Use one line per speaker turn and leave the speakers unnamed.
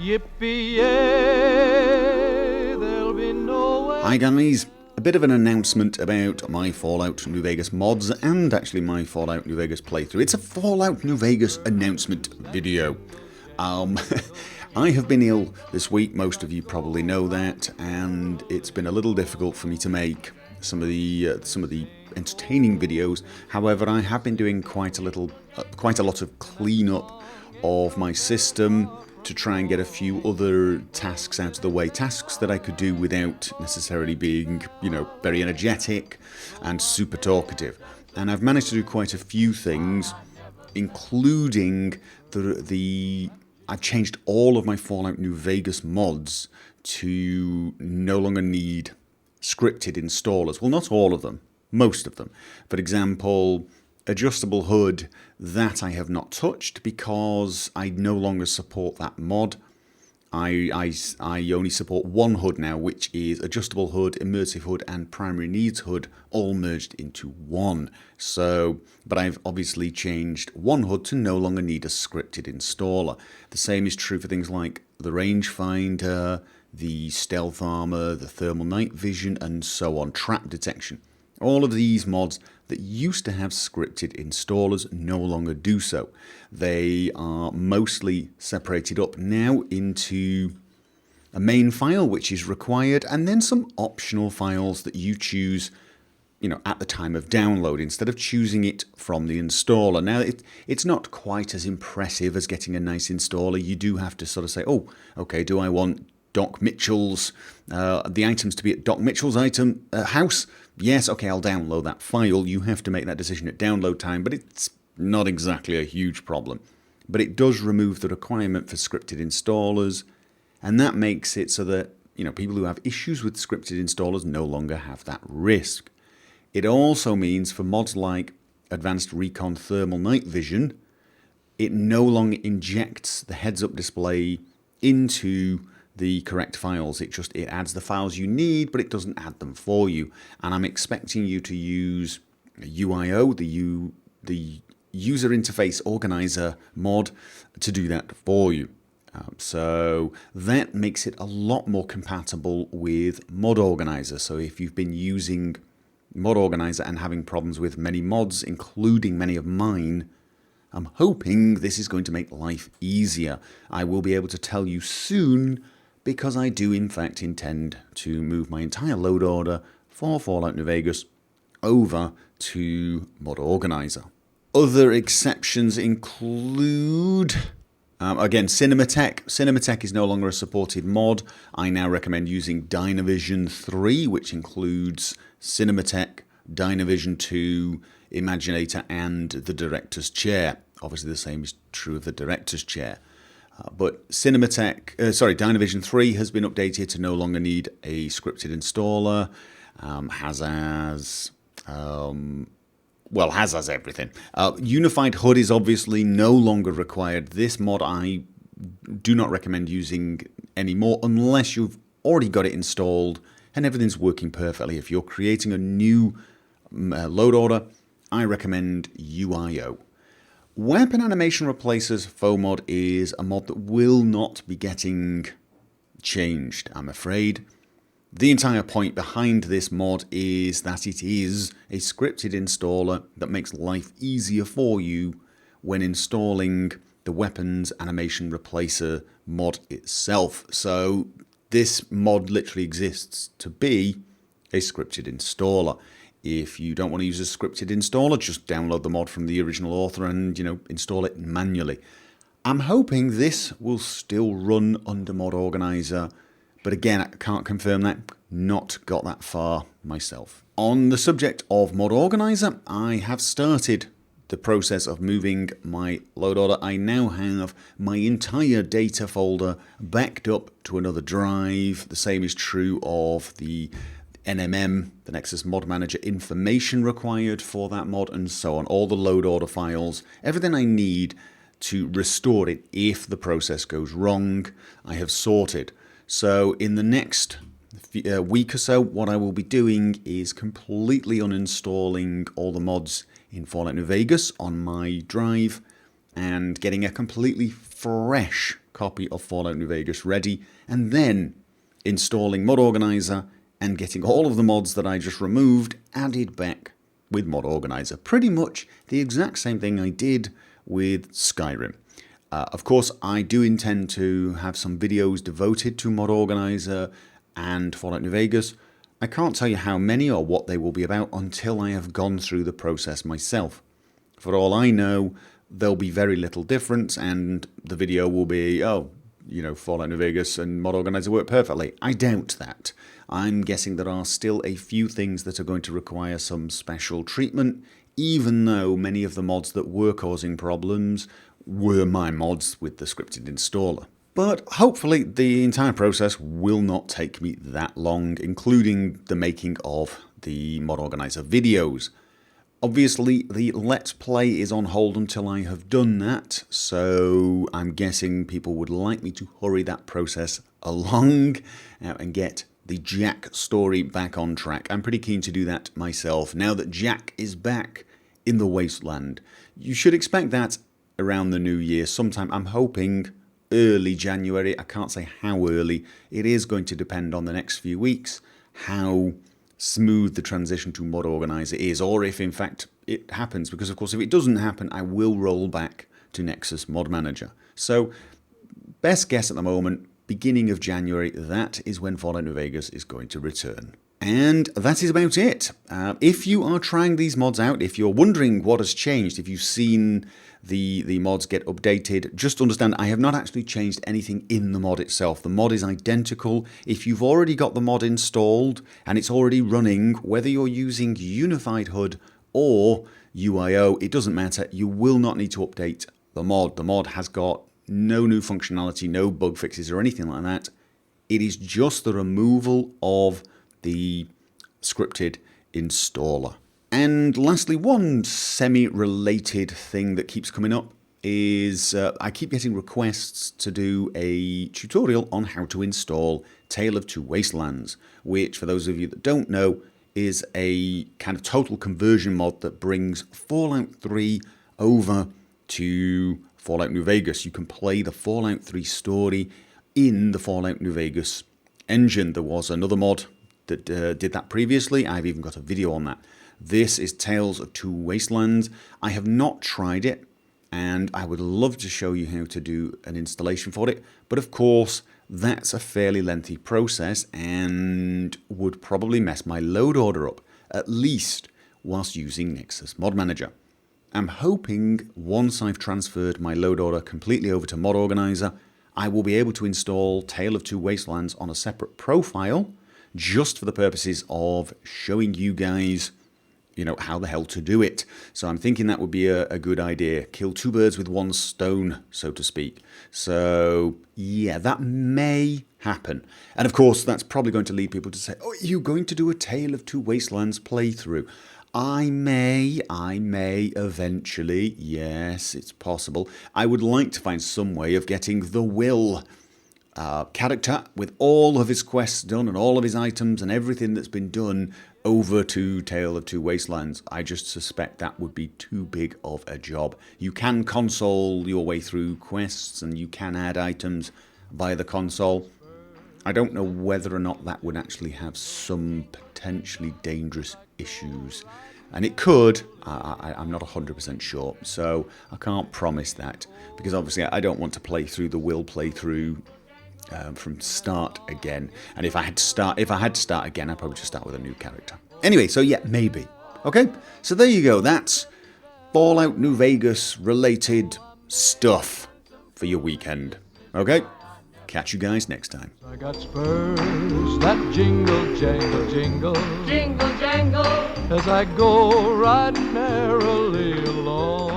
Yippee-yay, there'll be no way.
Hi guys, a bit of an announcement about my Fallout New Vegas mods and actually my Fallout New Vegas playthrough. It's a Fallout New Vegas announcement video. I have been ill this week, most of you probably know that, and it's been a little difficult for me to make some of the entertaining videos. However, I have been doing quite a lot of cleanup of my system to try and get a few other tasks out of the way, tasks that I could do without necessarily being, very energetic and super talkative. And I've managed to do quite a few things, including I've changed all of my Fallout New Vegas mods to no longer need scripted installers. Well, not all of them, most of them. For example, adjustable HUD, that I have not touched because I no longer support that mod. I only support one HUD now, which is adjustable HUD, immersive HUD, and primary needs HUD all merged into one. But I've obviously changed one HUD to no longer need a scripted installer. The same is true for things like the rangefinder, the stealth armor, the thermal night vision, and so on, trap detection. All of these mods that used to have scripted installers no longer do so. They are mostly separated up now into a main file, which is required, and then some optional files that you choose, at the time of download, instead of choosing it from the installer. Now, it's not quite as impressive as getting a nice installer. You do have to sort of say, oh, okay, do I want Doc Mitchell's, the items to be at Doc Mitchell's house? Yes, okay, I'll download that file. You have to make that decision at download time, but it's not exactly a huge problem. But it does remove the requirement for scripted installers, and that makes it so that, people who have issues with scripted installers no longer have that risk. It also means for mods like Advanced Recon Thermal Night Vision, it no longer injects the heads-up display into the correct files. It adds the files you need, but it doesn't add them for you. And I'm expecting you to use UIO, the user interface organizer mod, to do that for you. So that makes it a lot more compatible with Mod Organizer. So if you've been using Mod Organizer and having problems with many mods, including many of mine, I'm hoping this is going to make life easier. I will be able to tell you soon, because I do in fact intend to move my entire load order for Fallout New Vegas over to Mod Organizer. Other exceptions include, again, Cinematech. Cinematech is no longer a supported mod. I now recommend using Dynavision 3, which includes Cinematech, Dynavision 2, Imaginator, and the Director's Chair. Obviously the same is true of the Director's Chair. But Dynavision 3 has been updated to no longer need a scripted installer. Has everything. Unified HUD is obviously no longer required. This mod I do not recommend using anymore unless you've already got it installed and everything's working perfectly. If you're creating a new load order, I recommend UIO. Weapon Animation Replacers faux mod is a mod that will not be getting changed, I'm afraid. The entire point behind this mod is that it is a scripted installer that makes life easier for you when installing the Weapons Animation Replacer mod itself. So this mod literally exists to be a scripted installer. If you don't want to use a scripted installer, just download the mod from the original author and, install it manually. I'm hoping this will still run under Mod Organizer, but again, I can't confirm that. Not got that far myself. On the subject of Mod Organizer, I have started the process of moving my load order. I now have my entire data folder backed up to another drive. The same is true of the NMM, the Nexus Mod Manager information required for that mod, and so on. All the load order files, everything I need to restore it if the process goes wrong, I have sorted. So in the next week or so, what I will be doing is completely uninstalling all the mods in Fallout New Vegas on my drive, and getting a completely fresh copy of Fallout New Vegas ready, and then installing Mod Organizer and getting all of the mods that I just removed added back with Mod Organizer. Pretty much the exact same thing I did with Skyrim. Of course, I do intend to have some videos devoted to Mod Organizer and Fallout New Vegas. I can't tell you how many or what they will be about until I have gone through the process myself. For all I know, there'll be very little difference, and the video will be, oh, you know, Fallout New Vegas and Mod Organizer work perfectly. I doubt that. I'm guessing there are still a few things that are going to require some special treatment, even though many of the mods that were causing problems were my mods with the scripted installer. But hopefully the entire process will not take me that long, including the making of the Mod Organizer videos. Obviously, the Let's Play is on hold until I have done that, so I'm guessing people would like me to hurry that process along and get the Jack story back on track. I'm pretty keen to do that myself, now that Jack is back in the Wasteland. You should expect that around the new year sometime. I'm hoping early January. I can't say how early. It is going to depend on the next few weeks, how smooth the transition to Mod Organizer is, or if in fact it happens, because of course if it doesn't happen I will roll back to Nexus Mod Manager. So best guess at the moment, beginning of January, that is when Fallout New Vegas is going to return. And that is about it. If you are trying these mods out, if you're wondering what has changed, if you've seen the mods get updated, just understand I have not actually changed anything in the mod itself. The mod is identical. If you've already got the mod installed and it's already running, whether you're using Unified HUD or UIO, it doesn't matter. You will not need to update the mod. The mod has got no new functionality, no bug fixes or anything like that. It is just the removal of the scripted installer. And lastly, one semi-related thing that keeps coming up is I keep getting requests to do a tutorial on how to install Tale of Two Wastelands, which, for those of you that don't know, is a kind of total conversion mod that brings Fallout 3 over to Fallout New Vegas. You can play the Fallout 3 story in the Fallout New Vegas engine. There was another mod that did that previously. I've even got a video on that. This is Tales of Two Wastelands. I have not tried it, and I would love to show you how to do an installation for it, but of course that's a fairly lengthy process and would probably mess my load order up, at least whilst using Nexus Mod Manager. I'm hoping once I've transferred my load order completely over to Mod Organizer, I will be able to install Tale of Two Wastelands on a separate profile, just for the purposes of showing you guys, you know, how the hell to do it. So I'm thinking that would be a good idea. Kill two birds with one stone, so to speak. So yeah, that may happen. And of course, that's probably going to lead people to say, oh, are you going to do a Tale of Two Wastelands playthrough? I may eventually. Yes, it's possible. I would like to find some way of getting the Will character with all of his quests done and all of his items and everything that's been done over to Tale of Two Wastelands. I just suspect that would be too big of a job. You can console your way through quests and you can add items via the console. I don't know whether or not that would actually have some potentially dangerous issues. And it could, I'm not 100% sure, so I can't promise that, because obviously I don't want to play through the Will playthrough from start again. And if I had to start again, I'd probably just start with a new character. Anyway, so yeah, maybe. Okay, so there you go. That's Fallout New Vegas related stuff for your weekend. Okay, catch you guys next time.
I got spurs that jingle, jangle, jingle,
Jingle jangle,
as I go riding merrily along.